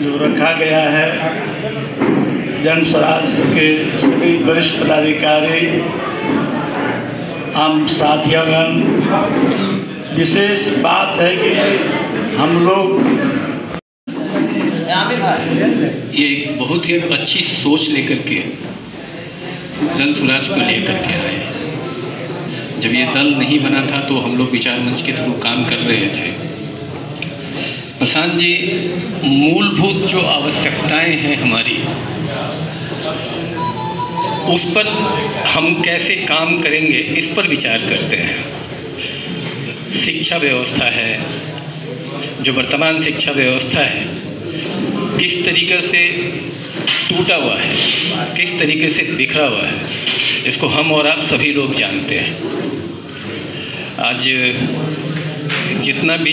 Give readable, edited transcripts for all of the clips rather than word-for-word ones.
जो रखा गया है, जन स्वराज के सभी वरिष्ठ पदाधिकारी, हम साथियों, विशेष बात है कि हम लोग ये एक बहुत ही अच्छी सोच लेकर के जन स्वराज को लेकर के आए। जब ये दल नहीं बना था तो हम लोग विचार मंच के थ्रू काम कर रहे थे। प्रशांत जी, मूलभूत जो आवश्यकताएं हैं हमारी, उस पर हम कैसे काम करेंगे इस पर विचार करते हैं। शिक्षा व्यवस्था है, जो वर्तमान शिक्षा व्यवस्था है, किस तरीके से टूटा हुआ है, किस तरीके से बिखरा हुआ है, इसको हम और आप सभी लोग जानते हैं। आज जितना भी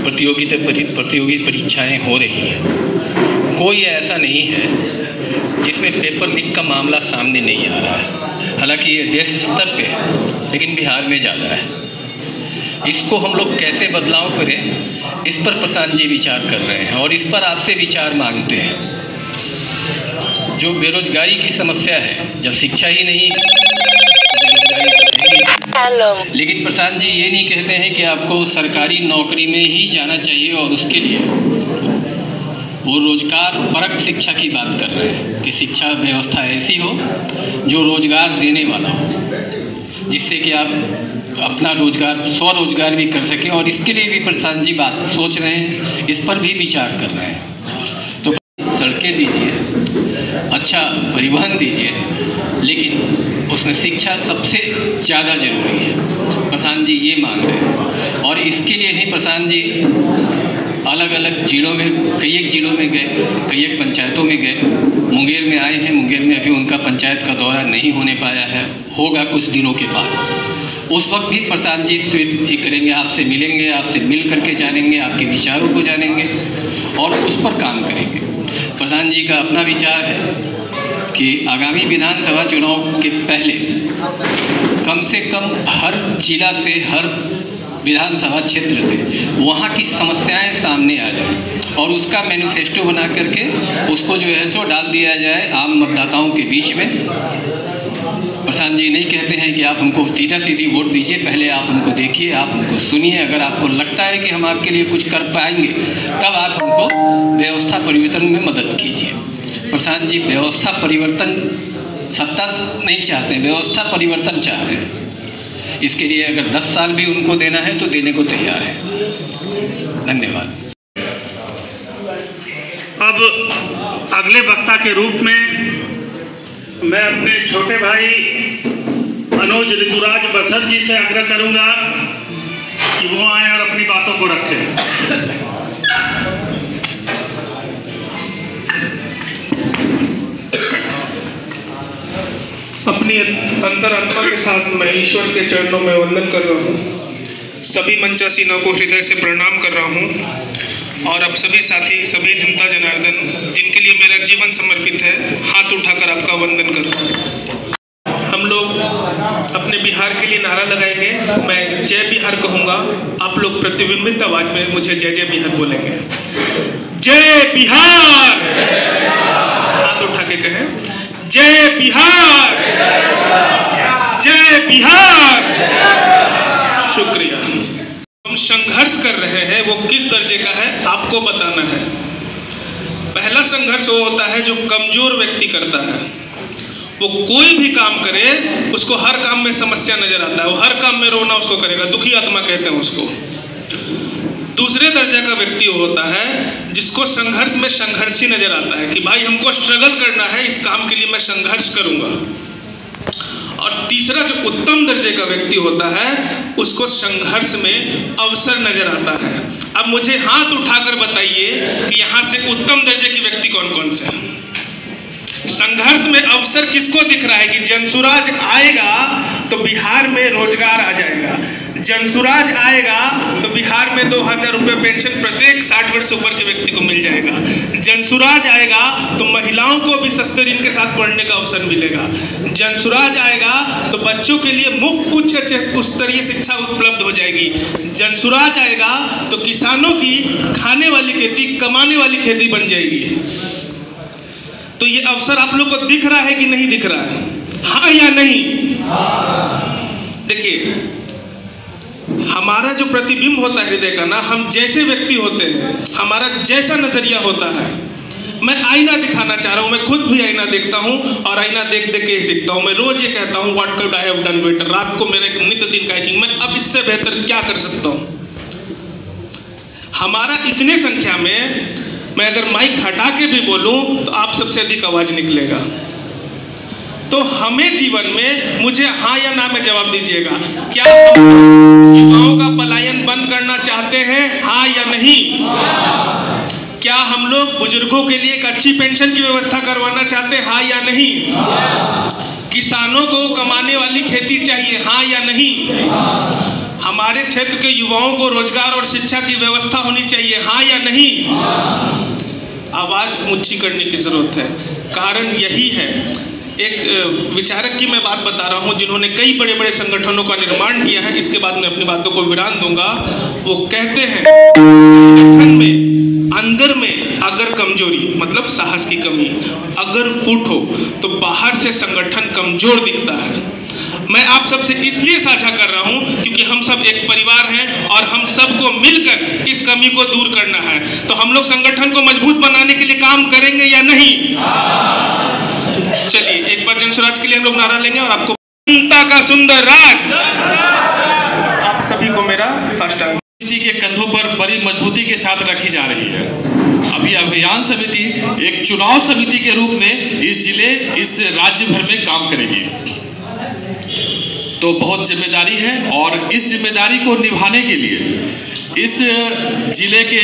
प्रतियोगी परीक्षाएं हो रही हैं, कोई ऐसा नहीं है जिसमें पेपर लीक का मामला सामने नहीं आ रहा है। हालांकि ये देश स्तर पे है, लेकिन बिहार में ज़्यादा है। इसको हम लोग कैसे बदलाव करें, इस पर प्रशांत जी विचार कर रहे हैं और इस पर आपसे विचार मांगते हैं। जो बेरोजगारी की समस्या है, जब शिक्षा ही नहीं है तो बेरोजगारी नहीं। लेकिन प्रशांत जी ये नहीं कहते हैं कि आपको सरकारी नौकरी में ही जाना चाहिए, और उसके लिए वो रोजगार परक शिक्षा की बात कर रहे हैं कि शिक्षा व्यवस्था ऐसी हो जो रोजगार देने वाला हो, जिससे कि आप अपना रोजगार, स्वरोजगार भी कर सकें। और इसके लिए भी प्रशांत जी बात सोच रहे हैं, इस पर भी विचार कर रहे हैं। तो सड़कें दीजिए, अच्छा परिवहन दीजिए, लेकिन उसमें शिक्षा सबसे ज़्यादा ज़रूरी है। प्रशांत जी ये मांग रहे हैं और इसके लिए ही प्रशांत जी अलग अलग जिलों में, कई एक जिलों में गए, कई एक पंचायतों में गए। मुंगेर में आए हैं। मुंगेर में अभी उनका पंचायत का दौरा नहीं होने पाया है, होगा कुछ दिनों के बाद। उस वक्त भी प्रशांत जी ये करेंगे, आपसे मिलेंगे, आपसे मिल करके जानेंगे, आपके विचारों को जानेंगे और उस पर काम करेंगे। प्रशांत जी का अपना विचार है कि आगामी विधानसभा चुनाव के पहले कम से कम हर जिला से, हर विधानसभा क्षेत्र से वहाँ की समस्याएं सामने आ जाएं और उसका मैनिफेस्टो बना करके उसको जो है सो डाल दिया जाए आम मतदाताओं के बीच में। प्रशांत जी नहीं कहते हैं कि आप हमको सीधा सीधी वोट दीजिए, पहले आप हमको देखिए, आप हमको सुनिए। अगर आपको लगता है कि हम आपके लिए कुछ कर पाएंगे, तब आप हमको व्यवस्था परिवर्तन में मदद कीजिए। प्रशांत जी व्यवस्था परिवर्तन, सत्ता नहीं चाहते, व्यवस्था परिवर्तन चाह रहे हैं। इसके लिए अगर 10 साल भी उनको देना है तो देने को तैयार है। धन्यवाद। अब अगले वक्ता के रूप में मैं अपने छोटे भाई मनोज ऋतुराज बसर जी से आग्रह करूंगा कि वो आए और अपनी बातों को रखें। अपनी अंतरात्मा के साथ मैं ईश्वर के चरणों में वंदन कर रहा हूँ। सभी मंचासीनों को हृदय से प्रणाम कर रहा हूँ और अब सभी साथी, सभी जनता जनार्दन जिनके लिए मेरा जीवन समर्पित है, हाथ उठाकर आपका वंदन कर रहा हूँ। हम लोग अपने बिहार के लिए नारा लगाएंगे। मैं जय बिहार कहूँगा, आप लोग प्रतिबिंबित आवाज में मुझे जय जय बिहार बोलेंगे। जय बिहार, हाथ उठा के कहें जय बिहार, जय बिहार। शुक्रिया। हम संघर्ष कर रहे हैं, वो किस दर्जे का है आपको बताना है। पहला संघर्ष वो होता है जो कमजोर व्यक्ति करता है। वो कोई भी काम करे, उसको हर काम में समस्या नजर आता है, वो हर काम में रोना उसको करेगा, दुखी आत्मा कहते हैं उसको। दूसरे दर्जा का व्यक्ति होता है जिसको संघर्ष में संघर्षी नजर आता है कि भाई हमको स्ट्रगल करना है, इस काम के लिए मैं संघर्ष करूंगा। और तीसरा जो उत्तम दर्जे का व्यक्ति होता है उसको संघर्ष में अवसर नजर आता है। अब मुझे हाथ उठाकर बताइए कि यहाँ से उत्तम दर्जे के व्यक्ति कौन कौन से हैं। संघर्ष में अवसर किसको दिख रहा है कि जनसुराज आएगा तो बिहार में रोजगार आ जाएगा, जनसुराज आएगा तो बिहार में 2000 रुपये पेंशन प्रत्येक 60 वर्ष से ऊपर के व्यक्ति को मिल जाएगा। जनसुराज आएगा तो महिलाओं को भी सस्ते ऋण के साथ पढ़ने का अवसर मिलेगा। जनसुराज आएगा तो बच्चों के लिए मुफ्त उच्च स्तरीय शिक्षा उपलब्ध हो जाएगी। जनसुराज आएगा तो किसानों की खाने वाली खेती, कमाने वाली खेती बन जाएगी। तो ये अवसर आप लोग को दिख रहा है कि नहीं दिख रहा है? हाँ या नहीं? देखिए, हमारा जो प्रतिबिंब होता है हृदय का ना, हम जैसे व्यक्ति होते हैं, हमारा जैसा नजरिया होता है। मैं आईना दिखाना चाह रहा हूँ, मैं खुद भी आईना देखता हूँ और आईना देख देख के सीखता हूँ। मैं रोज ये कहता हूँ what could I have done better. रात को मेरे नित्य दिन का कि मैं अब इससे बेहतर क्या कर सकता हूँ। हमारा इतने संख्या में, मैं अगर माइक हटा के भी बोलूँ तो आप सबसे अधिक आवाज निकलेगा। तो हमें जीवन में, मुझे हाँ या ना में जवाब दीजिएगा, क्या हम युवाओं का पलायन बंद करना चाहते हैं? हाँ या नहीं? क्या हम लोग बुजुर्गों के लिए एक अच्छी पेंशन की व्यवस्था करवाना चाहते हैं? हाँ या नहीं? किसानों को कमाने वाली खेती चाहिए? हाँ या नहीं? हमारे क्षेत्र के युवाओं को रोजगार और शिक्षा की व्यवस्था होनी चाहिए? हाँ या नहीं? आवाज ऊंची करने की जरूरत है। कारण यही है, एक विचारक की मैं बात बता रहा हूं जिन्होंने कई बड़े बड़े संगठनों का निर्माण किया है। इसके बाद मैं अपनी बातों को विराम दूंगा। वो कहते हैं, संगठन में अंदर में अगर कमजोरी, मतलब साहस की कमी, अगर फूट हो तो बाहर से संगठन कमजोर दिखता है। मैं आप सबसे इसलिए साझा कर रहा हूं क्योंकि हम सब एक परिवार हैं और हम सबको मिलकर इस कमी को दूर करना है। तो हम लोग संगठन को मजबूत बनाने के लिए काम करेंगे या नहीं? चलिए एक बार जनसुराज के लिए हम लोग नारा लेंगे और आपको जनता का सुंदर राज। आप सभी को मेरा साष्टांग। समिति के कंधों पर बड़ी मजबूती के साथ रखी जा रही है। अभी अभियान समिति एक चुनाव समिति के रूप में इस जिले, इस राज्य भर में काम करेगी। तो बहुत जिम्मेदारी है और इस जिम्मेदारी को निभाने के लिए इस जिले के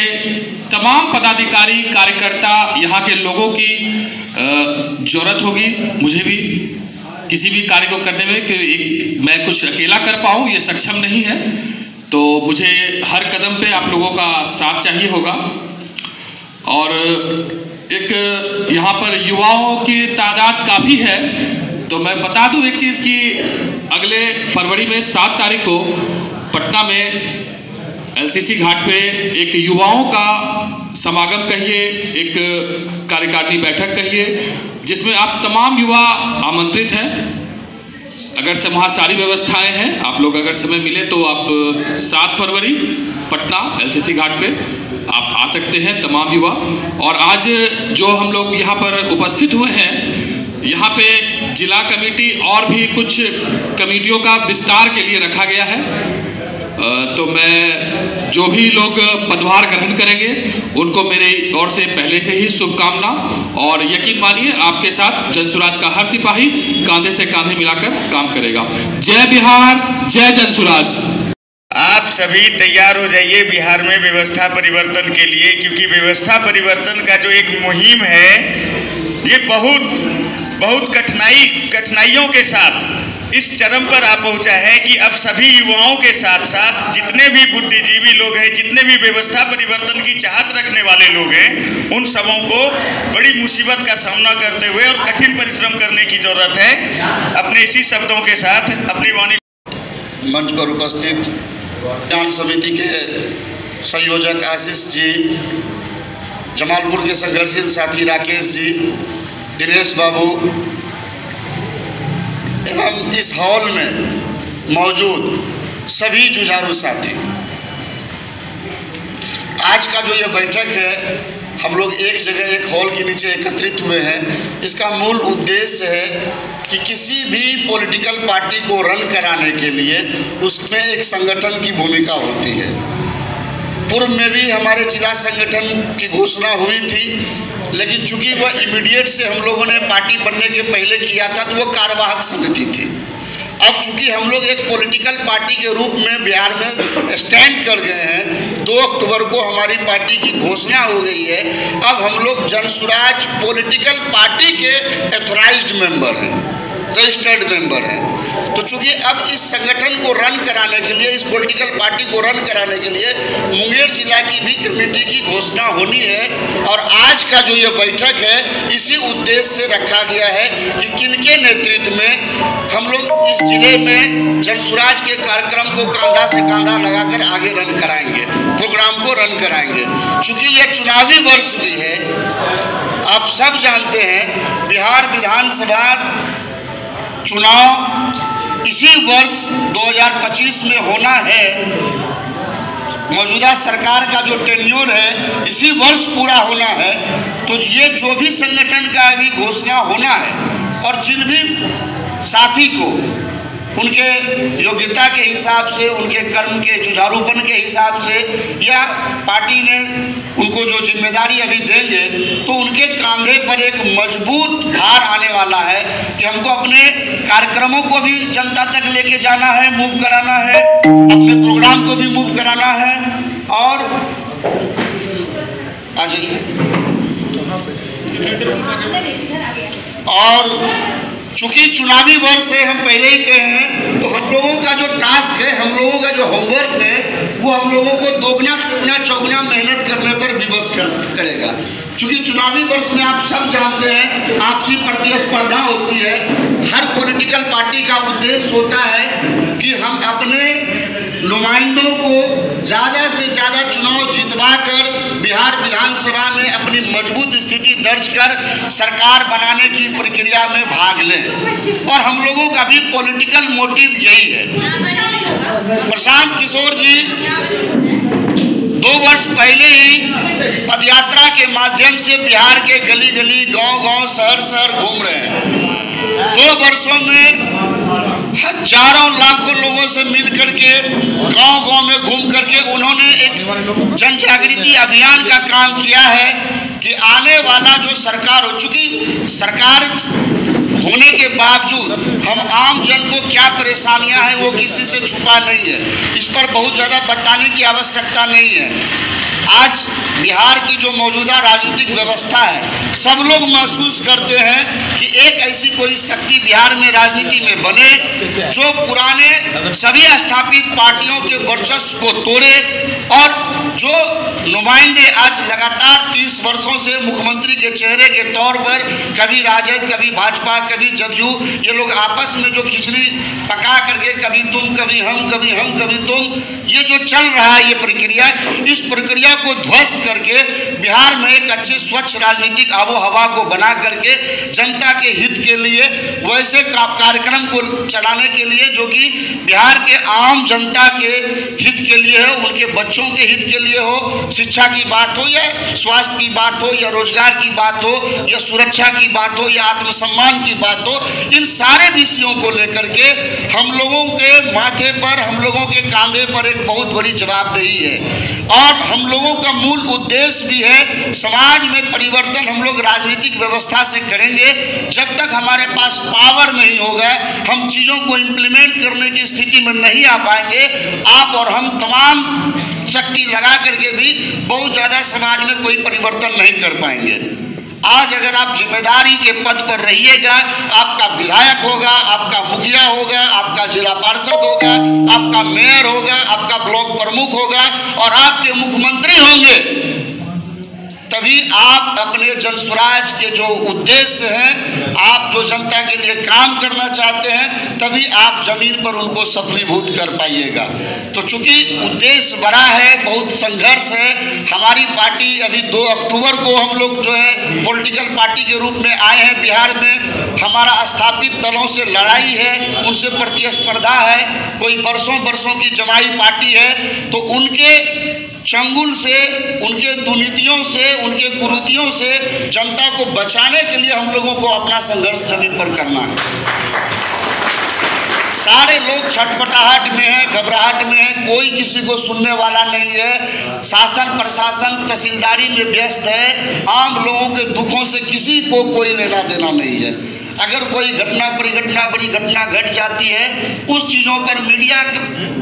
तमाम पदाधिकारी, कार्यकर्ता, यहाँ के लोगों की जरूरत होगी। मुझे भी किसी भी कार्य को करने में कि मैं कुछ अकेला कर पाऊँ ये सक्षम नहीं है। तो मुझे हर कदम पे आप लोगों का साथ चाहिए होगा। और एक यहाँ पर युवाओं की तादाद काफ़ी है। तो मैं बता दूं एक चीज़ कि अगले फरवरी में 7 तारीख को पटना में एलसीसी घाट पे एक युवाओं का समागम कहिए, एक कार्यकारिणी बैठक कहिए, जिसमें आप तमाम युवा आमंत्रित हैं। अगर से वहाँ सारी व्यवस्थाएं हैं, आप लोग अगर समय मिले तो आप 7 फरवरी पटना एलसीसी घाट पे आप आ सकते हैं तमाम युवा। और आज जो हम लोग यहाँ पर उपस्थित हुए हैं, यहाँ पे जिला कमेटी और भी कुछ कमेटियों का विस्तार के लिए रखा गया है। तो मैं जो भी लोग पदभार ग्रहण करेंगे उनको मेरे ओर से पहले से ही शुभकामना। और यकीन मानिए आपके साथ जनसुराज का हर सिपाही कांधे से कांधे मिलाकर काम करेगा। जय बिहार, जय जनसुराज। आप सभी तैयार हो जाइए बिहार में व्यवस्था परिवर्तन के लिए, क्योंकि व्यवस्था परिवर्तन का जो एक मुहिम है ये बहुत कठिनाइयों के साथ इस चरम पर आ पहुंचा है कि अब सभी युवाओं के साथ साथ जितने भी बुद्धिजीवी लोग हैं, जितने भी व्यवस्था परिवर्तन की चाहत रखने वाले लोग हैं, उन सबों को बड़ी मुसीबत का सामना करते हुए और कठिन परिश्रम करने की जरूरत है। अपने इसी शब्दों के साथ अपनी वाणी मंच पर उपस्थित अभियान समिति के संयोजक आशीष जी, जमालपुर के संघर्षशील साथी राकेश जी, दिनेश बाबू एवं इस हॉल में मौजूद सभी जुझारू साथी, आज का जो ये बैठक है, हम लोग एक जगह एक हॉल के नीचे एकत्रित हुए हैं। इसका मूल उद्देश्य है कि किसी भी पॉलिटिकल पार्टी को रन कराने के लिए उसमें एक संगठन की भूमिका होती है। पूर्व में भी हमारे जिला संगठन की घोषणा हुई थी, लेकिन चूंकि वह इमीडिएट से हम लोगों ने पार्टी बनने के पहले किया था तो वो कार्यवाहक समिति थी। अब चूंकि हम लोग एक पॉलिटिकल पार्टी के रूप में बिहार में स्टैंड कर गए हैं, 2 अक्टूबर को हमारी पार्टी की घोषणा हो गई है। अब हम लोग जनसुराज पॉलिटिकल पार्टी के ऑथराइज्ड मेंबर हैं। रजिस्टर्ड मेंबर है। तो चूंकि अब इस संगठन को रन कराने के लिए, इस पॉलिटिकल पार्टी को रन कराने के लिए मुंगेर जिला की भी कमेटी की घोषणा होनी है। और आज का जो ये बैठक है इसी उद्देश्य से रखा गया है कि किनके नेतृत्व में हम लोग इस जिले में जनसुराज के कार्यक्रम को कांधा से कांधा लगाकर आगे रन कराएंगे, प्रोग्राम को रन कराएंगे। चूंकि ये चुनावी वर्ष भी है, आप सब जानते हैं बिहार विधानसभा चुनाव इसी वर्ष 2025 में होना है। मौजूदा सरकार का जो टेन्योर है इसी वर्ष पूरा होना है। तो ये जो भी संगठन का अभी घोषणा होना है और जिन भी साथी को उनके योग्यता के हिसाब से, उनके कर्म के जुझारूपन के हिसाब से या पार्टी ने उनको जो जिम्मेदारी अभी देंगे तो उनके कंधे पर एक मजबूत भार आने वाला है कि हमको अपने कार्यक्रमों को भी जनता तक लेके जाना है, मूव कराना है, अपने प्रोग्राम को भी मूव कराना है। और आ जाइए। और चूंकि चुनावी वर्ष है, हम पहले ही कहे हैं, तो हम लोगों का जो टास्क है, हम लोगों का जो होमवर्क है, वो हम लोगों को दोगुना चौगुना मेहनत करने पर विवश करेगा। चूंकि चुनावी वर्ष में आप सब जानते हैं आपसी प्रतिस्पर्धा होती है। हर पॉलिटिकल पार्टी का उद्देश्य होता है कि हम अपने नुमाइंदों को ज़्यादा से ज़्यादा चुनाव जितवा कर बिहार विधानसभा में अपनी मजबूत स्थिति दर्ज कर सरकार बनाने की प्रक्रिया में भाग लें। और हम लोगों का भी पॉलिटिकल मोटिव यही है। प्रशांत किशोर जी 2 वर्ष पहले ही पदयात्रा के माध्यम से बिहार के गली गली, गांव गांव, शहर शहर घूम रहे हैं। 2 वर्षों में हजारों लाखों लोगों से मिल करके, गांव गांव में घूम करके उन्होंने एक जन जागृति अभियान का काम किया है कि आने वाला जो सरकार हो, चूंकि सरकार होने के बावजूद हम आम जन को क्या परेशानियां हैं वो किसी से छुपा नहीं है। इस पर बहुत ज़्यादा बताने की आवश्यकता नहीं है। आज बिहार की जो मौजूदा राजनीतिक व्यवस्था है, सब लोग महसूस करते हैं कि एक ऐसी कोई शक्ति बिहार में राजनीति में बने जो पुराने सभी स्थापित पार्टियों के वर्चस्व को तोड़े और जो नुमाइंदे आज लगातार 30 वर्षों से मुख्यमंत्री के चेहरे के तौर पर कभी राजद, कभी भाजपा, कभी जदयू, ये लोग आपस में जो खिचड़ी पका करके कभी तुम, कभी हम, कभी हम, कभी तुम, ये जो चल रहा है ये प्रक्रिया, इस प्रक्रिया को ध्वस्त करके बिहार में एक अच्छे स्वच्छ राजनीतिक आबो हवा को बना करके जनता के हित के लिए वैसे कार्यक्रम को चलाने के लिए जो कि बिहार के आम जनता के हित के लिए हो, उनके बच्चों के हित के लिए हो, शिक्षा की बात हो या स्वास्थ्य की बात हो या रोजगार की बात हो या सुरक्षा की बात हो या आत्मसम्मान की बात हो, इन सारे विषयों को लेकर के हम लोगों के माथे पर, हम लोगों के कांधे पर एक बहुत बड़ी जवाबदेही है। और हम लोगों का मूल उद्देश्य भी है समाज में परिवर्तन हम लोग राजनीतिक व्यवस्था से करेंगे। जब तक हमारे पास पावर नहीं होगा, हम चीज़ों को इम्प्लीमेंट करने की स्थिति में नहीं आ पाएंगे। आप और हम तमाम शक्ति लगा करके भी बहुत ज़्यादा समाज में कोई परिवर्तन नहीं कर पाएंगे। आज अगर आप जिम्मेदारी के पद पर रहिएगा, आपका विधायक होगा, आपका मुखिया होगा, आपका जिला पार्षद होगा, आपका मेयर होगा, आपका ब्लॉक प्रमुख होगा और आपके मुख्यमंत्री होंगे, तभी आप अपने जनसुराज के जो उद्देश्य हैं, आप जो जनता के लिए काम करना चाहते हैं, तभी आप जमीन पर उनको सफलीभूत कर पाइएगा। तो चूंकि उद्देश्य बड़ा है, बहुत संघर्ष है, हमारी पार्टी अभी 2 अक्टूबर को हम लोग जो है पॉलिटिकल पार्टी के रूप में आए हैं बिहार में। हमारा स्थापित दलों से लड़ाई है, उनसे प्रतिस्पर्धा है, कोई वर्षों की जमाई पार्टी है, तो उनके चंगुल से, उनके दुर्नीतियों से, उनके कुरीतियों से जनता को बचाने के लिए हम लोगों को अपना संघर्ष जमीन पर करना है। सारे लोग छटपटाहट में हैं, घबराहट में हैं, कोई किसी को सुनने वाला नहीं है। शासन प्रशासन तहसीलदारी में व्यस्त है, आम लोगों के दुखों से किसी को कोई लेना देना नहीं है। अगर कोई बड़ी घटना घट जाती है, उस चीज़ों पर मीडिया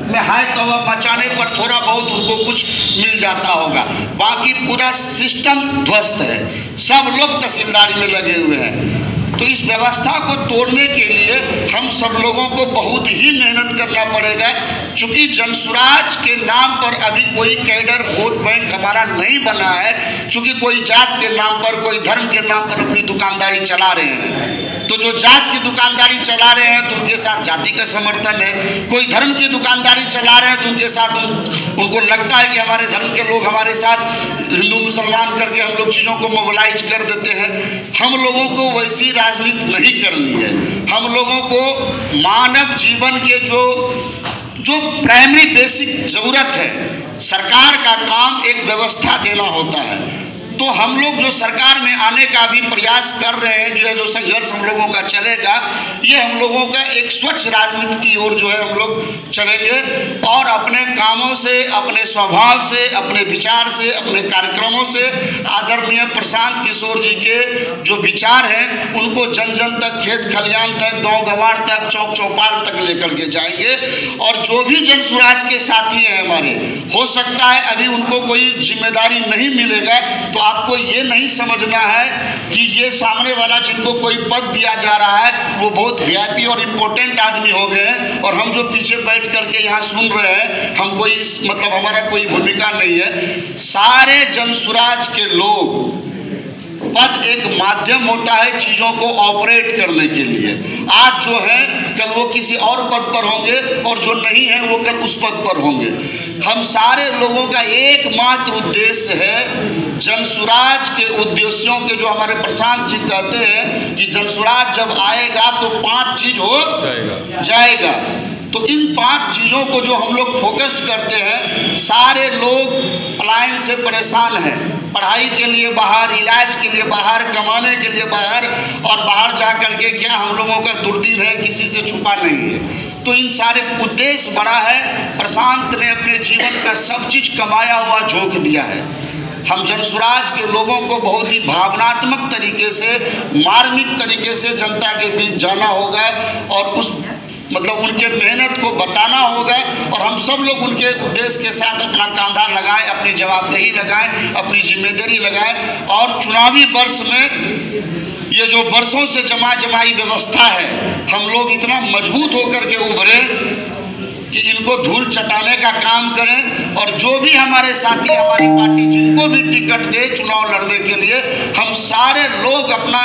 में हाय तौबा मचाने पर थोड़ा बहुत उनको कुछ मिल जाता होगा, बाकी पूरा सिस्टम ध्वस्त है। सब लोग तहसीलदारी में लगे हुए हैं। तो इस व्यवस्था को तोड़ने के लिए हम सब लोगों को बहुत ही मेहनत करना पड़ेगा। चूँकि जनसुराज के नाम पर अभी कोई कैडर वोट बैंक हमारा नहीं बना है, चूँकि कोई जात के नाम पर, कोई धर्म के नाम पर अपनी दुकानदारी चला रहे हैं। तो जो जात की दुकानदारी चला रहे हैं तो उनके साथ जाति का समर्थन है, कोई धर्म की दुकानदारी चला रहे हैं तो उनके साथ उनको लगता है कि हमारे धर्म के लोग हमारे साथ हिंदू मुसलमान करके हम लोग चीज़ों को मोबिलाइज कर देते हैं। हम लोगों को वैसी राजनीति नहीं करनी है। हम लोगों को मानव जीवन के जो प्राइमरी बेसिक ज़रूरत है, सरकार का काम एक व्यवस्था देना होता है। तो हम लोग जो सरकार में आने का भी प्रयास कर रहे हैं, जो संघर्ष हम लोगों का चलेगा, ये हम लोगों का एक स्वच्छ राजनीति की ओर जो है हम लोग चलेंगे और अपने कामों से, अपने स्वभाव से, अपने विचार से, अपने कार्यक्रमों से आदरणीय प्रशांत किशोर जी के जो विचार हैं उनको जन जन तक, खेत खलियान तक, गांव गंवाड़ तक, चौक चौपाल तक लेकर के जाएंगे। और जो भी जनसुराज के साथी हैं हमारे, हो सकता है अभी उनको कोई जिम्मेदारी नहीं मिलेगा, तो आपको ये नहीं समझना है कि ये सामने वाला जिनको कोई पद दिया जा रहा है वो बहुत वीआईपी और इम्पोर्टेंट आदमी हो गए हैं और हम जो पीछे बैठ करके यहाँ सुन रहे हैं, हम कोई मतलब हमारा कोई भूमिका नहीं है। सारे जनसुराज के लोग, पद एक माध्यम होता है चीज़ों को ऑपरेट करने के लिए। आज जो है कल वो किसी और पद पर होंगे और जो नहीं है वो कल उस पद पर होंगे। हम सारे लोगों का एकमात्र उद्देश्य है जनसुराज के उद्देश्यों के, जो हमारे प्रशांत जी कहते हैं कि जनसुराज जब आएगा तो 5 चीज हो जाएगा। तो इन 5 चीज़ों को जो हम लोग फोकस्ड करते हैं, सारे लोग पलायन से परेशान हैं, पढ़ाई के लिए बाहर, इलाज के लिए बाहर, कमाने के लिए बाहर, और बाहर जा कर के क्या हम लोगों का दुर्दिन है किसी से छुपा नहीं है। तो इन सारे उद्देश्य बड़ा है। प्रशांत ने अपने जीवन का सब चीज़ कमाया हुआ झोंक दिया है। हम जनसुराज के लोगों को बहुत ही भावनात्मक तरीके से, मार्मिक तरीके से जनता के बीच जाना होगा और उस मतलब उनके मेहनत को बताना होगा और हम सब लोग उनके उद्देश्य के साथ अपना कांधा लगाएं, अपनी जवाबदेही लगाएं, अपनी जिम्मेदारी लगाएं। और चुनावी वर्ष में ये जो वर्षों से जमाई व्यवस्था है, हम लोग इतना मजबूत होकर के उभरे कि इनको धूल चटाने का काम करें। और जो भी हमारे साथी, हमारी पार्टी जिनको भी टिकट दे चुनाव लड़ने के लिए, हम सारे लोग अपना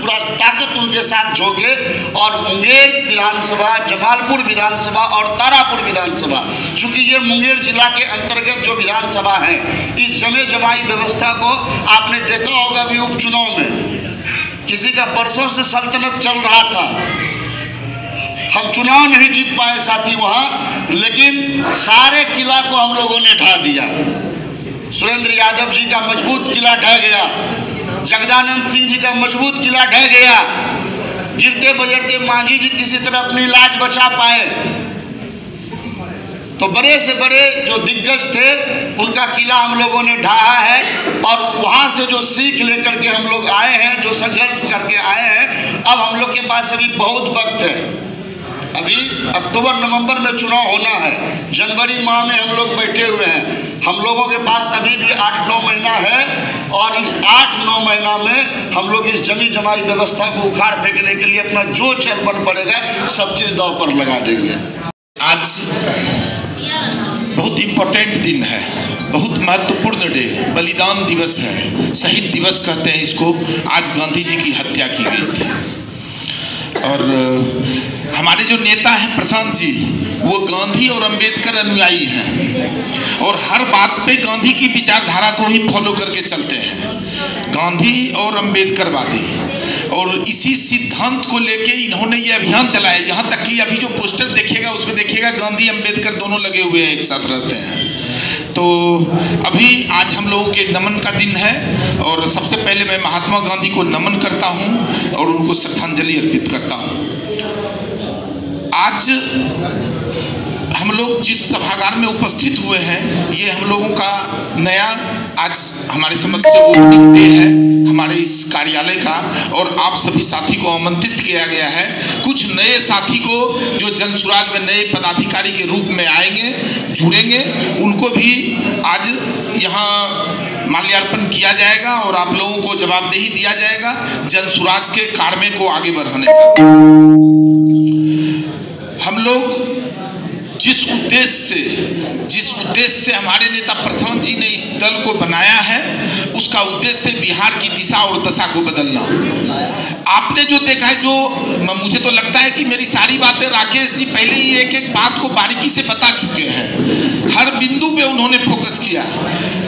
पूरा ताकत उनके साथ झोंके और मुंगेर विधानसभा, जमालपुर विधानसभा और तारापुर विधानसभा, चूँकि ये मुंगेर जिला के अंतर्गत जो विधानसभा है, इस जमाई व्यवस्था को आपने देखा होगा अभी उपचुनाव में किसी का परसों से सल्तनत चल रहा था, हम चुनाव नहीं जीत पाए साथी वहाँ, लेकिन सारे किला को हम लोगों ने ढा दिया। सुरेंद्र यादव जी का मजबूत किला ढह गया, जगदानंद सिंह जी का मजबूत किला ढह गया, गिरते बजरते मांझी जी किसी तरह अपनी लाज बचा पाए। तो बड़े से बड़े जो दिग्गज थे उनका किला हम लोगों ने ढाहा है और वहाँ से जो सीख लेकर के हम लोग आए हैं, जो संघर्ष करके आए हैं, अब हम लोग के पास अभी बहुत वक्त है। अभी अक्टूबर नवंबर में चुनाव होना है, जनवरी माह में हम लोग बैठे हुए हैं। हम लोगों के पास अभी भी 8-9 महीना है और इस 8-9 महीना में हम लोग इस जमाई व्यवस्था को उखाड़ फेंकने के लिए अपना जो चल बन पड़ेगा सब चीज़ दांव पर लगा देंगे। आज बहुत इम्पोर्टेंट दिन है, बहुत महत्वपूर्ण डे, बलिदान दिवस है, शहीद दिवस कहते हैं इसको। आज गांधी जी की हत्या की गई थी और हमारे जो नेता हैं प्रशांत जी, वो गांधी और अंबेडकर अनुयायी हैं और हर बात पे गांधी की विचारधारा को ही फॉलो करके चलते हैं, गांधी और अंबेडकरवादी। और इसी सिद्धांत को लेके इन्होंने ये अभियान चलाया, यहाँ तक कि अभी जो पोस्टर देखिएगा उसमें देखिएगा गांधी अंबेडकर दोनों लगे हुए हैं, एक साथ रहते हैं। तो अभी आज हम लोगों के नमन का दिन है और सबसे पहले मैं महात्मा गांधी को नमन करता हूँ और उनको श्रद्धांजलि अर्पित करता हूँ। आज हम लोग जिस सभागार में उपस्थित हुए हैं, ये हम लोगों का नया, आज हमारे समझ से ओपनिंग डे है हमारे इस कार्यालय का और आप सभी साथी को आमंत्रित किया गया है। कुछ नए साथी को जो जनसुराज में नए पदाधिकारी के रूप में आएंगे, जुड़ेंगे, उनको भी आज यहाँ माल्यार्पण किया जाएगा और आप लोगों को जवाबदेही दिया जाएगा जन सुराज के कार्य को आगे बढ़ाने का। हम लोग जिस उद्देश्य से हमारे नेता प्रशांत जी ने इस दल को बनाया है, उसका उद्देश्य बिहार की दिशा और दशा को बदलना। आपने जो देखा है, जो मुझे तो लगता है कि मेरी सारी बातें राकेश जी पहले ही एक एक बात को बारीकी से बता चुके हैं, हर बिंदु पे उन्होंने फोकस किया।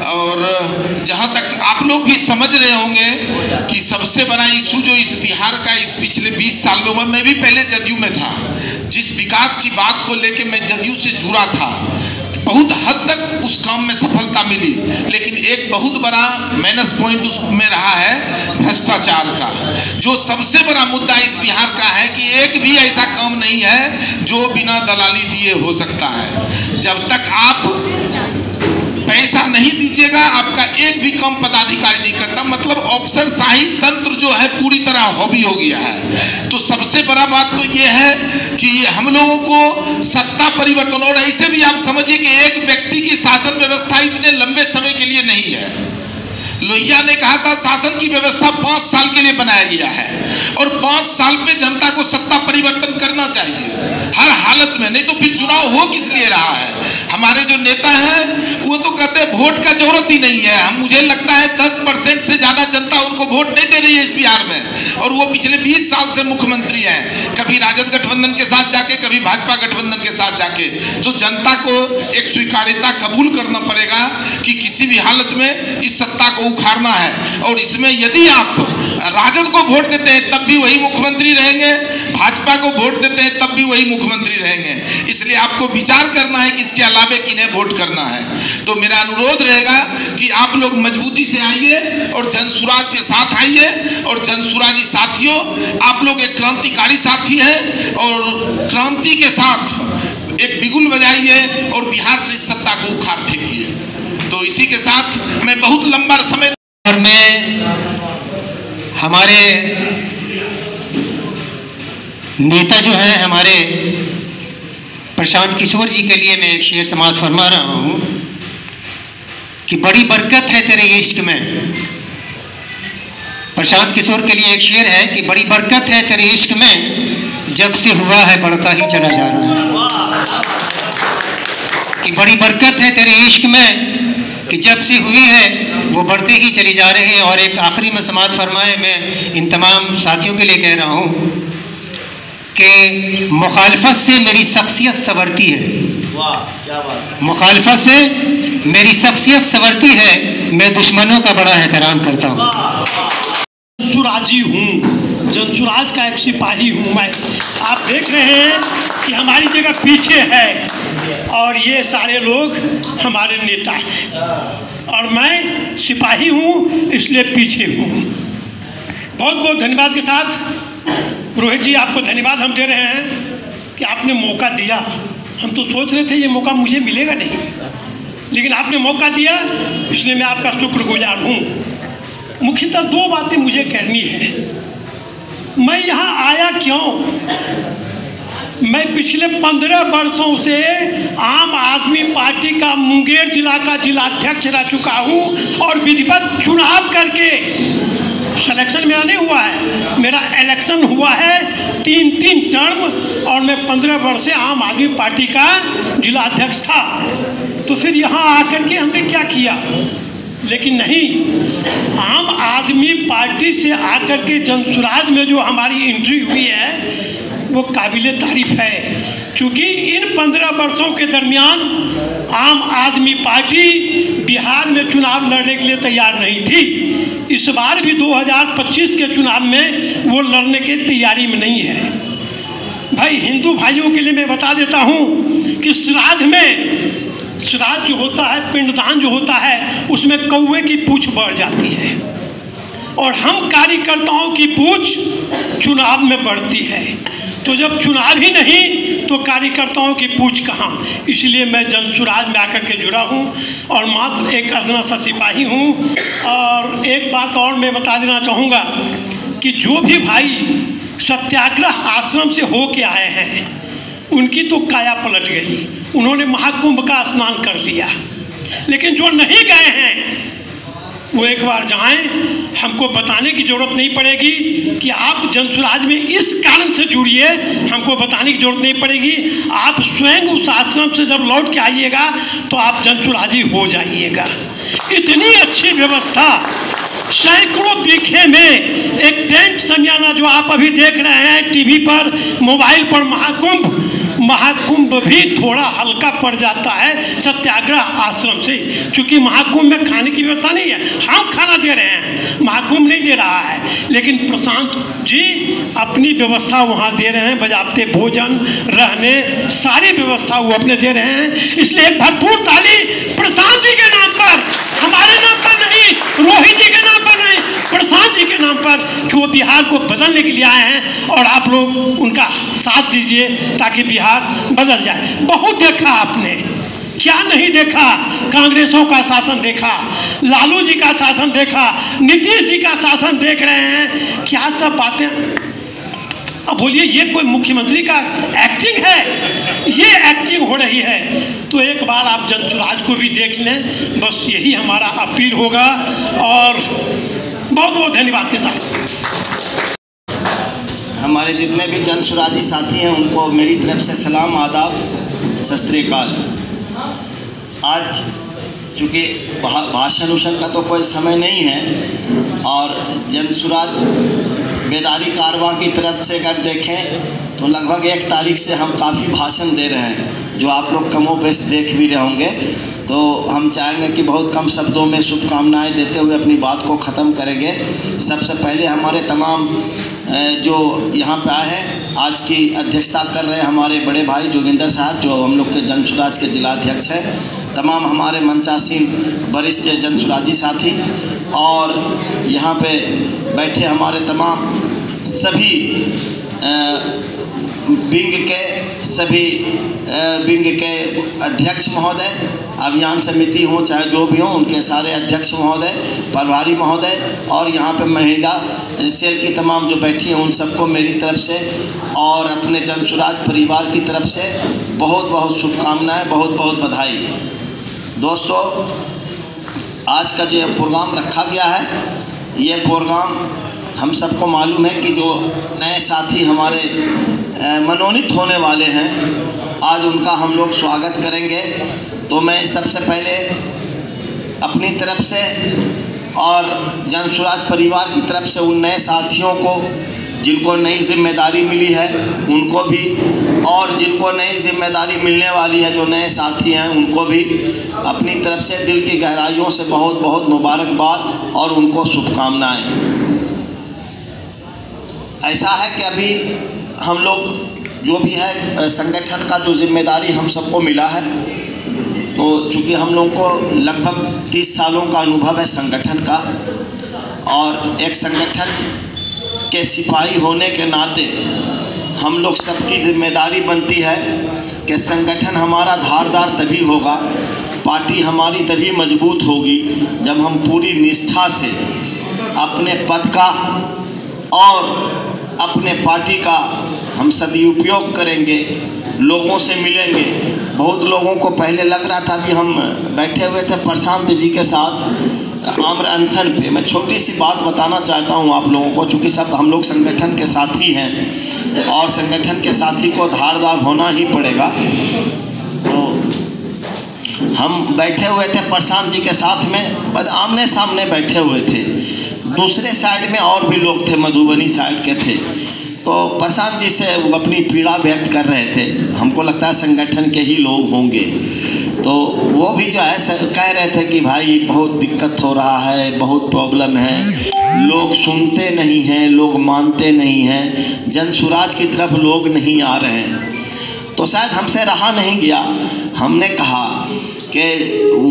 और जहाँ तक आप लोग भी समझ रहे होंगे कि सबसे बड़ा इशू जो इस बिहार का इस पिछले 20 सालों में, मैं भी पहले जदयू में था, जिस विकास की बात को लेके मैं जदयू से जुड़ा था, बहुत हद तक उस काम में सफलता मिली, लेकिन एक बहुत बड़ा माइनस पॉइंट उसमें रहा है भ्रष्टाचार का। जो सबसे बड़ा मुद्दा इस बिहार का है कि एक भी ऐसा काम नहीं है जो बिना दलाली दिए हो सकता है। जब तक आप पैसा नहीं दीजिएगा, आपका एक भी काम पदाधिकारी नहीं करता। मतलब अफसरशाही तंत्र जो है पूरी तरह हॉबी हो गया है। तो सबसे बड़ा बात तो ये है कि हम लोगों को सत्ता परिवर्तन, और ऐसे भी आप समझिए कि एक व्यक्ति की शासन व्यवस्था इतने लंबे समय के लिए नहीं है। लोहिया ने कहा था शासन की व्यवस्था 5 साल के लिए बनाया गया है, और 5 साल पे जनता को सत्ता परिवर्तन करना चाहिए हर हालत में, नहीं तो फिर चुनाव हो किस लिए रहा है। हमारे जो नेता हैं वो तो कहते हैं वोट का जरूरत ही नहीं है। मुझे लगता है 10% से ज्यादा जनता उनको वोट नहीं दे रही है इस बिहार में, और वो पिछले 20 साल से मुख्यमंत्री हैं, कभी राजद गठबंधन के साथ जाके, कभी भाजपा गठबंधन के साथ जाके। तो जनता को एक स्वीकार्यता कबूल करना पड़ेगा कि किसी भी हालत में इस सत्ता को उखाड़ना है। और इसमें यदि आप राजद को वोट देते हैं तब भी वही मुख्यमंत्री रहेंगे, भाजपा को वोट देते हैं तब भी वही मुख्यमंत्री रहेंगे। इसलिए आपको विचार करना है कि इसके अलावे किन्हें वोट करना है। तो मेरा अनुरोध रहेगा कि आप लोग मजबूती से आइए और जनसुराज के साथ आइए। और जनसुराजी साथियों, आप लोग एक क्रांतिकारी साथी हैं, और क्रांति के साथ एक बिगुल बजाइए और बिहार से सत्ता को उखाड़ फेंकिए। तो इसी के साथ मैं बहुत लंबा समय और मैं हमारे नेता जो हैं हमारे प्रशांत किशोर जी के लिए मैं एक शेर समाप्त फरमा रहा हूँ कि बड़ी बरकत है तेरे इश्क में। प्रशांत किशोर के लिए एक शेर है कि बड़ी बरकत है तेरे इश्क में, जब से हुआ है बढ़ता ही चला जा रहा है। कि बड़ी बरकत है तेरे इश्क में कि जब से हुई है वो बढ़ते ही चली जा रहे हैं। और एक आखिरी में समाप्त फरमाए, मैं इन तमाम साथियों के लिए कह रहा हूँ कि मुखालफत से मेरी शख्सियत संवरती है। वाह क्या बात। मुखालफत से मेरी शख्सियत संवरती है, मैं दुश्मनों का बड़ा एहतराम करता हूँ। जनसुराजी हूँ, जनसुराज का एक सिपाही हूँ मैं। आप देख रहे हैं कि हमारी जगह पीछे है और ये सारे लोग हमारे नेता हैं, और मैं सिपाही हूँ इसलिए पीछे हूँ। बहुत बहुत धन्यवाद के साथ रोहित जी, आपको धन्यवाद हम दे रहे हैं कि आपने मौका दिया। हम तो सोच रहे थे ये मौका मुझे मिलेगा नहीं, लेकिन आपने मौका दिया, इसलिए मैं आपका शुक्रगुजार हूँ। मुख्यतः 2 बातें मुझे कहनी है। मैं यहाँ आया क्यों? मैं पिछले 15 वर्षों से आम आदमी पार्टी का मुंगेर जिला का जिलाध्यक्ष रह चुका हूँ, और विधिवत चुनाव करके, सिलेक्शन मेरा नहीं हुआ है, मेरा इलेक्शन हुआ है 3 टर्म, और मैं 15 वर्ष से आम आदमी पार्टी का जिलाध्यक्ष था। तो फिर यहाँ आकर के हमने क्या किया? लेकिन नहीं, आम आदमी पार्टी से आकर के जनसुराज में जो हमारी एंट्री हुई है वो काबिले तारीफ है, क्योंकि इन 15 वर्षों के दरमियान आम आदमी पार्टी बिहार में चुनाव लड़ने के लिए तैयार नहीं थी। इस बार भी 2025 के चुनाव में वो लड़ने की तैयारी में नहीं है। भाई हिंदू भाइयों के लिए मैं बता देता हूँ कि श्राद्ध जो होता है, पिंडदान जो होता है, उसमें कौवे की पूंछ बढ़ जाती है, और हम कार्यकर्ताओं की पूंछ चुनाव में बढ़ती है। तो जब चुनाव ही नहीं तो कार्यकर्ताओं की पूंछ कहाँ? इसलिए मैं जनसुराज में आकर के जुड़ा हूँ और मात्र एक अदना सा सिपाही हूँ। और एक बात और मैं बता देना चाहूँगा कि जो भी भाई सत्याग्रह आश्रम से हो के आए हैं उनकी तो काया पलट गई, उन्होंने महाकुंभ का स्नान कर लिया। लेकिन जो नहीं गए हैं वो एक बार जाएं, हमको बताने की ज़रूरत नहीं पड़ेगी कि आप जनसुराज में इस कारण से जुड़िए, हमको बताने की ज़रूरत नहीं पड़ेगी। आप स्वयं उस आश्रम से जब लौट के आइएगा तो आप जनसुराजी हो जाइएगा। इतनी अच्छी व्यवस्था, सैकड़ों बीघे में एक टेंट समियाना जो आप अभी देख रहे हैं टीवी पर, मोबाइल पर, महाकुंभ भी थोड़ा हल्का पड़ जाता है सत्याग्रह आश्रम से, क्योंकि महाकुंभ में खाने की व्यवस्था नहीं है। हम खाना दे रहे हैं, महाकुंभ नहीं दे रहा है, लेकिन प्रशांत जी अपनी व्यवस्था वहाँ दे रहे हैं, बजाते भोजन, रहने, सारी व्यवस्था वो अपने दे रहे हैं। इसलिए भरपूर ताली प्रशांत जी के नाम पर, हमारे नाम पर नहीं, रोहित जी के नाम पर नहीं, प्रशांत जी के नाम पर, कि वो बिहार को बदलने के लिए आए हैं और आप लोग उनका साथ दीजिए ताकि बिहार बदल जाए। बहुत देखा आपने, क्या नहीं देखा? कांग्रेसों का शासन देखा, लालू जी का शासन देखा, नीतीश जी का शासन देख रहे हैं, क्या सब बातें। अब बोलिए ये कोई मुख्यमंत्री का एक्टिंग है? ये एक्टिंग हो रही है। तो एक बार आप जनसुराज को भी देख लें, बस यही हमारा अपील होगा। और बहुत बहुत धन्यवाद के साथ हमारे जितने भी जनसुराजी साथी हैं उनको मेरी तरफ से सलाम, आदाब, सत श्री अकाल। आज चूँकि भाषण उषण का तो कोई समय नहीं है और जनसुराज बेदारी कारवां की तरफ से अगर देखें तो लगभग 1 तारीख से हम काफ़ी भाषण दे रहे हैं, जो आप लोग कमोबेश देख भी रहे होंगे। तो हम चाहेंगे कि बहुत कम शब्दों में शुभकामनाएं देते हुए अपनी बात को ख़त्म करेंगे। सबसे पहले हमारे तमाम जो यहाँ पे आए हैं, आज की अध्यक्षता कर रहे हैं हमारे बड़े भाई जोगिंदर साहब, जो हम लोग के जनसुराज के जिला अध्यक्ष हैं, तमाम हमारे मंचासीन वरिष्ठ जनसुराजी साथी और यहाँ पे बैठे हमारे तमाम सभी विंग के अध्यक्ष महोदय, अभियान समिति हो चाहे जो भी हो, उनके सारे अध्यक्ष महोदय, प्रभारी महोदय और यहाँ पे महिला सेल की तमाम जो बैठी हैं उन सबको मेरी तरफ से और अपने जनसुराज परिवार की तरफ से बहुत बहुत शुभकामनाएं, बहुत बहुत बधाई। दोस्तों, आज का जो प्रोग्राम रखा गया है, ये प्रोग्राम हम सबको मालूम है कि जो नए साथी हमारे मनोनीत होने वाले हैं, आज उनका हम लोग स्वागत करेंगे। तो मैं सबसे पहले अपनी तरफ से और जनसुराज परिवार की तरफ से उन नए साथियों को जिनको नई जिम्मेदारी मिली है उनको भी, और जिनको नई जिम्मेदारी मिलने वाली है, जो नए साथी हैं उनको भी अपनी तरफ से दिल की गहराइयों से बहुत बहुत मुबारकबाद और उनको शुभकामनाएं। ऐसा है कि अभी हम लोग जो भी है संगठन का जो जिम्मेदारी हम सबको मिला है, तो चूँकि हम लोगों को लगभग 30 सालों का अनुभव है संगठन का, और एक संगठन के सिपाही होने के नाते हम लोग सबकी जिम्मेदारी बनती है कि संगठन हमारा धारदार तभी होगा, पार्टी हमारी तभी मजबूत होगी जब हम पूरी निष्ठा से अपने पद का और अपने पार्टी का हम सदुपयोग करेंगे, लोगों से मिलेंगे। बहुत लोगों को पहले लग रहा था कि हम बैठे हुए थे प्रशांत जी के साथ आम्र अनशन पे। मैं छोटी सी बात बताना चाहता हूँ आप लोगों को, चूँकि सब हम लोग संगठन के साथी हैं और संगठन के साथी को धारदार होना ही पड़ेगा। तो हम बैठे हुए थे प्रशांत जी के साथ में, बस आमने सामने बैठे हुए थे। दूसरे साइड में और भी लोग थे, मधुबनी साइड के थे। तो प्रशांत जी से वो अपनी पीड़ा व्यक्त कर रहे थे, हमको लगता है संगठन के ही लोग होंगे। तो वो भी जो है कह रहे थे कि भाई बहुत दिक्कत हो रहा है, बहुत प्रॉब्लम है, लोग सुनते नहीं हैं, लोग मानते नहीं हैं, जनसुराज की तरफ लोग नहीं आ रहे हैं। तो शायद हमसे रहा नहीं गया, हमने कहा कि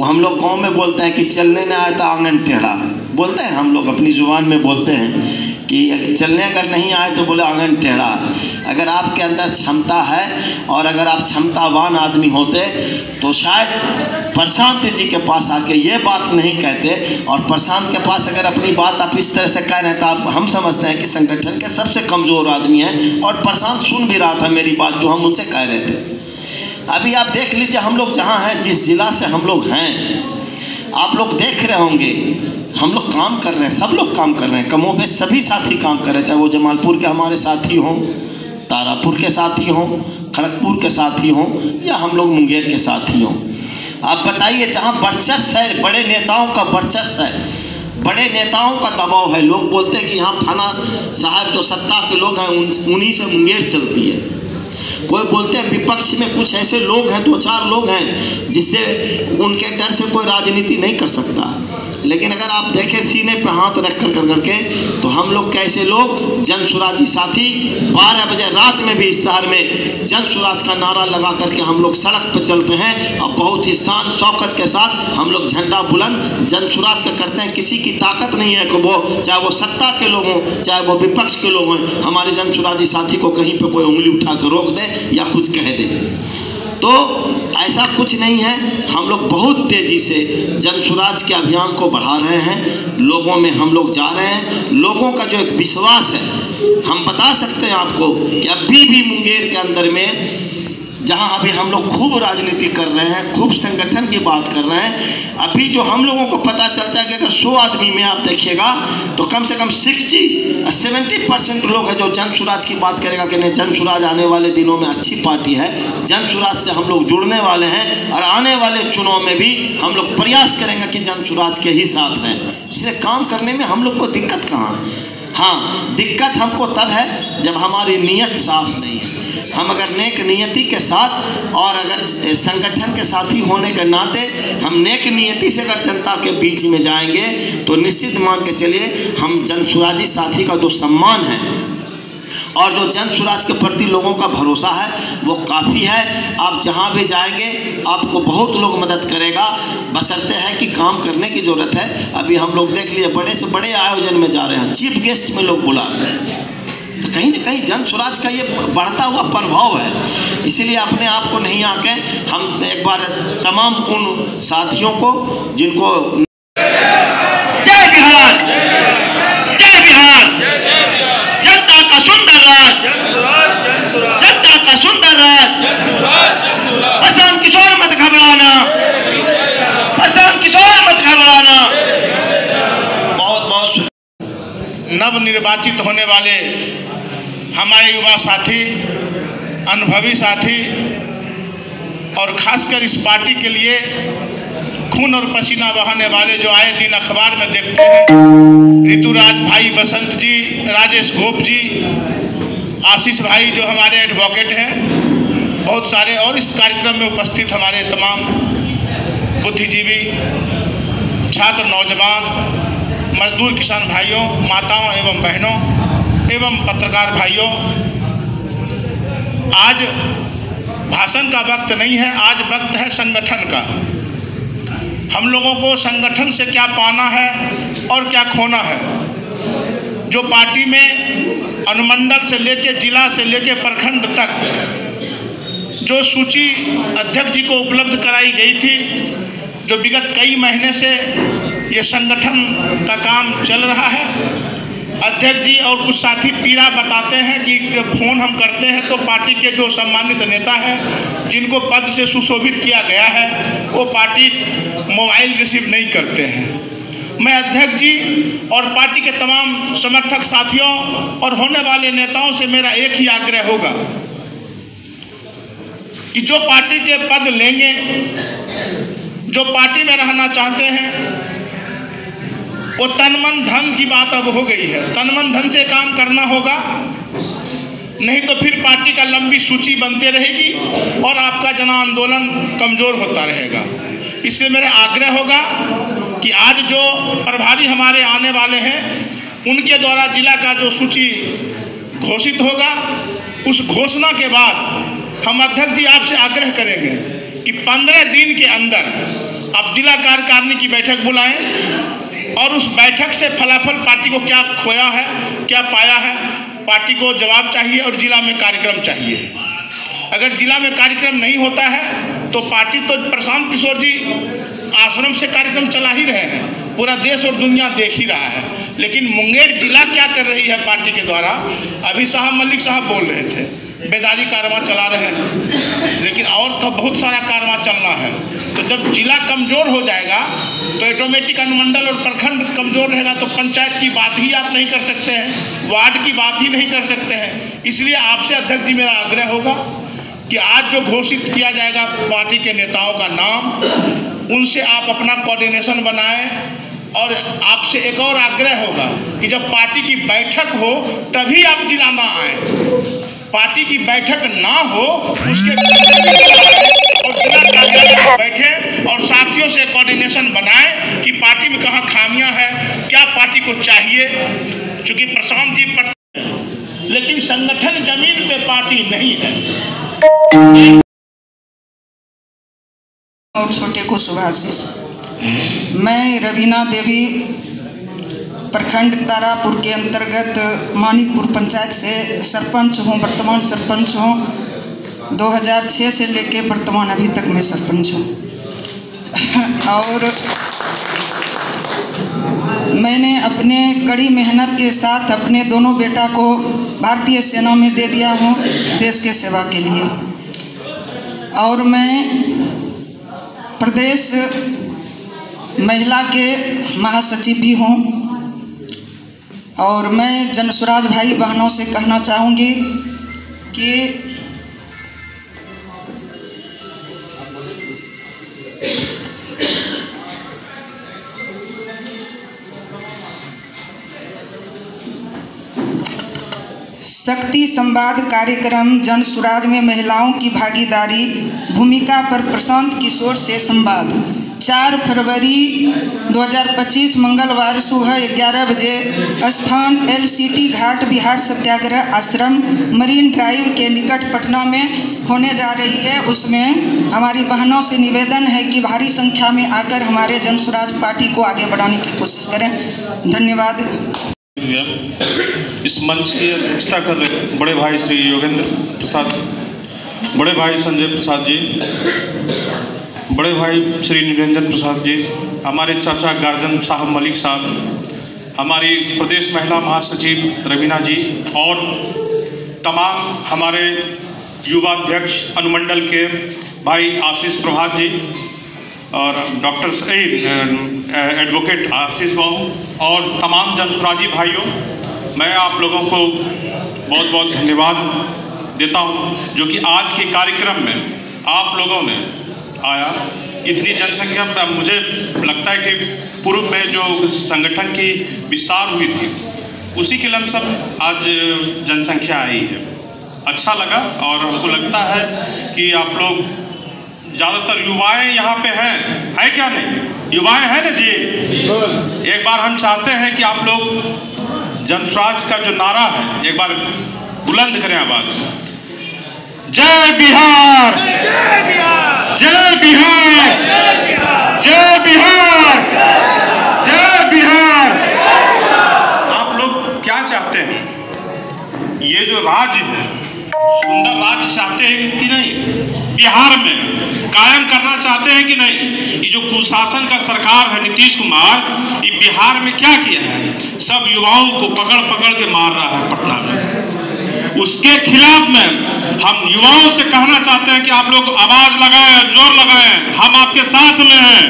हम लोग गाँव में बोलते हैं कि चलने न आए तो आंगन टेढ़ा, बोलते हैं हम लोग अपनी ज़ुबान में बोलते हैं कि चलने अगर नहीं आए तो बोले आंगन टेढ़ा। अगर आपके अंदर क्षमता है और अगर आप क्षमतावान आदमी होते तो शायद प्रशांत जी के पास आके ये बात नहीं कहते, और प्रशांत के पास अगर अपनी बात आप इस तरह से कह रहे हैं तो आप हम समझते हैं कि संगठन के सबसे कमज़ोर आदमी हैं, और प्रशांत सुन भी रहा था मेरी बात जो हम उनसे कह रहे थे। अभी आप देख लीजिए हम लोग जहाँ हैं, जिस जिला से हम लोग हैं, आप लोग देख रहे होंगे हम लोग काम कर रहे हैं, सब लोग काम कर रहे हैं, कमों पे सभी साथी काम कर रहे हैं, चाहे वो जमालपुर के हमारे साथी हों, तारापुर के साथी हों, खड़गपुर के साथी हों, या हम लोग मुंगेर के साथी हों। आप बताइए, जहाँ वर्चस्व है, बड़े नेताओं का वर्चस्व है, बड़े नेताओं का दबाव है, लोग बोलते हैं कि यहाँ फला साहब जो सत्ता के लोग हैं उन्हीं से मुंगेर चलती है। कोई बोलते हैं विपक्ष में कुछ ऐसे लोग हैं, 2-4 लोग हैं जिससे उनके डर से कोई राजनीति नहीं कर सकता। लेकिन अगर आप देखें सीने पे हाथ रख कर करके, तो हम लोग कैसे लोग जनसुराजी साथी 12 बजे रात में भी इस शहर में जनसुराज का नारा लगा करके हम लोग सड़क पर चलते हैं और बहुत ही शान शौकत के साथ हम लोग झंडा बुलंद जनसुराज का करते हैं। किसी की ताकत नहीं है कि वो, चाहे वो सत्ता के लोग हों, चाहे वो विपक्ष के लोग हों, हमारे जनसुराजी साथी को कहीं पर कोई उंगली उठा कर रोक दे या कुछ कह दे। तो ऐसा कुछ नहीं है, हम लोग बहुत तेज़ी से जनसुराज के अभियान को बढ़ा रहे हैं, लोगों में हम लोग जा रहे हैं। लोगों का जो एक विश्वास है, हम बता सकते हैं आपको कि अभी भी मुंगेर के अंदर में जहां अभी हम लोग खूब राजनीति कर रहे हैं, खूब संगठन की बात कर रहे हैं, अभी जो हम लोगों को पता चलता है कि अगर 100 आदमी में आप देखिएगा तो कम से कम 60-70% लोग हैं जो जनसुराज की बात करेगा कि नहीं, जनसुराज आने वाले दिनों में अच्छी पार्टी है, जनसुराज से हम लोग जुड़ने वाले हैं और आने वाले चुनाव में भी हम लोग प्रयास करेंगे कि जनसुराज के ही साथ रहें। इसलिए काम करने में हम लोग को दिक्कत कहाँ है? हाँ, दिक्कत हमको तब है जब हमारी नीयत साफ नहीं है। हम अगर नेक नियति के साथ और अगर संगठन के साथी होने के नाते हम नेक नियति से अगर जनता के बीच में जाएंगे तो निश्चित मान के चलिए हम जनसुराजी साथी का जो सम्मान है और जो जनसुराज के प्रति लोगों का भरोसा है वो काफ़ी है। आप जहाँ भी जाएंगे आपको बहुत लोग मदद करेगा, बशर्ते है कि काम करने की ज़रूरत है। अभी हम लोग देख लिए बड़े से बड़े आयोजन में जा रहे हैं, चीफ गेस्ट में लोग बुला रहे हैं, तो कहीं ना कहीं जनसुराज का ये बढ़ता हुआ प्रभाव है। इसीलिए अपने आप को नहीं आके हम एक बार तमाम उन साथियों को जिनको जय बिहार, जय बिहार, जनता का सुंदर राज, जनता का सुंदर राज, प्रशांत किशोर मत घबराना, प्रशांत किशोर मत घबराना। बहुत बहुत नवनिर्वाचित होने वाले हमारे युवा साथी, अनुभवी साथी और खासकर इस पार्टी के लिए खून और पसीना बहाने वाले जो आए दिन अखबार में देखते हैं, ऋतुराज भाई, बसंत जी, राजेश गोप जी, आशीष भाई जो हमारे एडवोकेट हैं, बहुत सारे, और इस कार्यक्रम में उपस्थित हमारे तमाम बुद्धिजीवी, छात्र, नौजवान, मजदूर किसान भाइयों, माताओं एवं बहनों एवं पत्रकार भाइयों, आज भाषण का वक्त नहीं है, आज वक्त है संगठन का। हम लोगों को संगठन से क्या पाना है और क्या खोना है। जो पार्टी में अनुमंडल से लेके जिला से लेके प्रखंड तक जो सूची अध्यक्ष जी को उपलब्ध कराई गई थी, जो विगत कई महीने से ये संगठन का काम चल रहा है, अध्यक्ष जी और कुछ साथी पीड़ा बताते हैं कि फ़ोन हम करते हैं तो पार्टी के जो सम्मानित नेता हैं जिनको पद से सुशोभित किया गया है वो पार्टी मोबाइल रिसीव नहीं करते हैं। मैं अध्यक्ष जी और पार्टी के तमाम समर्थक साथियों और होने वाले नेताओं से मेरा एक ही आग्रह होगा कि जो पार्टी के पद लेंगे, जो पार्टी में रहना चाहते हैं, वो तन मन धन की बात अब हो गई है। तन मन धन से काम करना होगा, नहीं तो फिर पार्टी का लंबी सूची बनते रहेगी और आपका जन आंदोलन कमज़ोर होता रहेगा। इससे मेरा आग्रह होगा कि आज जो प्रभारी हमारे आने वाले हैं उनके द्वारा जिला का जो सूची घोषित होगा, उस घोषणा के बाद हम अध्यक्ष जी आपसे आग्रह करेंगे कि 15 दिन के अंदर आप जिला कार्यकारिणी की बैठक बुलाएं और उस बैठक से फलाफल पार्टी को क्या खोया है, क्या पाया है, पार्टी को जवाब चाहिए और जिला में कार्यक्रम चाहिए। अगर जिला में कार्यक्रम नहीं होता है तो पार्टी तो प्रशांत किशोर जी आश्रम से कार्यक्रम चला ही रहे हैं, पूरा देश और दुनिया देख ही रहा है, लेकिन मुंगेर जिला क्या कर रही है पार्टी के द्वारा। अभी साहब मलिक साहब बोल रहे थे बेदारी कारवां चला रहे हैं, लेकिन और तो बहुत सारा कारवां चलना है। तो जब जिला कमज़ोर हो जाएगा तो ऑटोमेटिक अनुमंडल और प्रखंड कमज़ोर रहेगा, तो पंचायत की बात ही आप नहीं कर सकते हैं, वार्ड की बात ही नहीं कर सकते हैं। इसलिए आपसे अध्यक्ष जी मेरा आग्रह होगा कि आज जो घोषित किया जाएगा पार्टी के नेताओं का नाम, उनसे आप अपना कोऑर्डिनेशन बनाएं। और आपसे एक और आग्रह होगा कि जब पार्टी की बैठक हो तभी आप जिला ना आए, पार्टी की बैठक ना हो उसके और जिला कार्यालय में बैठे और साथियों से कोऑर्डिनेशन बनाएं कि पार्टी में कहाँ खामियां हैं, क्या पार्टी को चाहिए। चूँकि प्रशांत जी लेकिन संगठन जमीन पे पार्टी नहीं है। और छोटे को शुभाशीष। मैं रवीना देवी प्रखंड तारापुर के अंतर्गत मानिकपुर पंचायत से सरपंच हूँ, वर्तमान सरपंच हूँ। 2006 से लेके वर्तमान अभी तक मैं सरपंच हूँ। और मैंने अपने कड़ी मेहनत के साथ अपने दोनों बेटा को भारतीय सेना में दे दिया हूँ देश के सेवा के लिए। और मैं प्रदेश महिला के महासचिव भी हूँ। और मैं जनसुराज भाई बहनों से कहना चाहूँगी कि शक्ति संवाद कार्यक्रम जनसुराज में महिलाओं की भागीदारी भूमिका पर प्रशांत किशोर से संवाद 4 फरवरी 2025 मंगलवार सुबह 11 बजे स्थान LCT घाट बिहार सत्याग्रह आश्रम मरीन ड्राइव के निकट पटना में होने जा रही है। उसमें हमारी बहनों से निवेदन है कि भारी संख्या में आकर हमारे जनसुराज पार्टी को आगे बढ़ाने की कोशिश करें। धन्यवाद। इस मंच की अध्यक्षता कर रहे बड़े भाई श्री योगेंद्र प्रसाद, बड़े भाई संजय प्रसाद जी, बड़े भाई श्री निरंजन प्रसाद जी, हमारे चाचा गार्जन साहब मलिक साहब, हमारी प्रदेश महिला महासचिव रवीना जी और तमाम हमारे युवा अध्यक्ष अनुमंडल के भाई आशीष प्रभात जी और डॉक्टर एडवोकेट आशीष बाबू और तमाम जनसुराजी भाइयों, मैं आप लोगों को बहुत बहुत धन्यवाद देता हूं जो कि आज के कार्यक्रम में आप लोगों ने आया। इतनी जनसंख्या मुझे लगता है कि पूर्व में जो संगठन की विस्तार हुई थी उसी के लमसम आज जनसंख्या आई है। अच्छा लगा और हमको लगता है कि आप लोग ज़्यादातर युवाएं यहाँ पे हैं, है क्या नहीं? युवाएं हैं ना जी? एक बार हम चाहते हैं कि आप लोग जनसुराज का जो नारा है एक बार बुलंद करें आवाज। जय बिहार, जय बिहार, जय बिहार, जय बिहार, जय बिहार। आप लोग क्या चाहते हैं? ये जो राज्य है सुंदर राज्य चाहते हैं कि नहीं? बिहार में कायम करना चाहते हैं कि नहीं? ये जो कुशासन का सरकार है नीतीश कुमार, ये बिहार में क्या किया है? सब युवाओं को पकड़ पकड़ के मार रहा है पटना में। उसके खिलाफ में हम युवाओं से कहना चाहते हैं कि आप लोग आवाज लगाएं, जोर लगाएं, हम आपके साथ में हैं।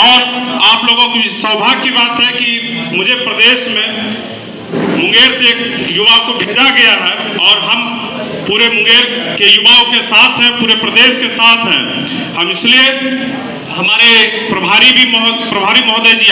और आप लोगों की सौभाग्य की बात है कि मुझे प्रदेश में मुंगेर से एक युवा को भेजा गया है और हम पूरे मुंगेर के युवाओं के साथ हैं, पूरे प्रदेश के साथ हैं। हम इसलिए हमारे प्रभारी महोदय जी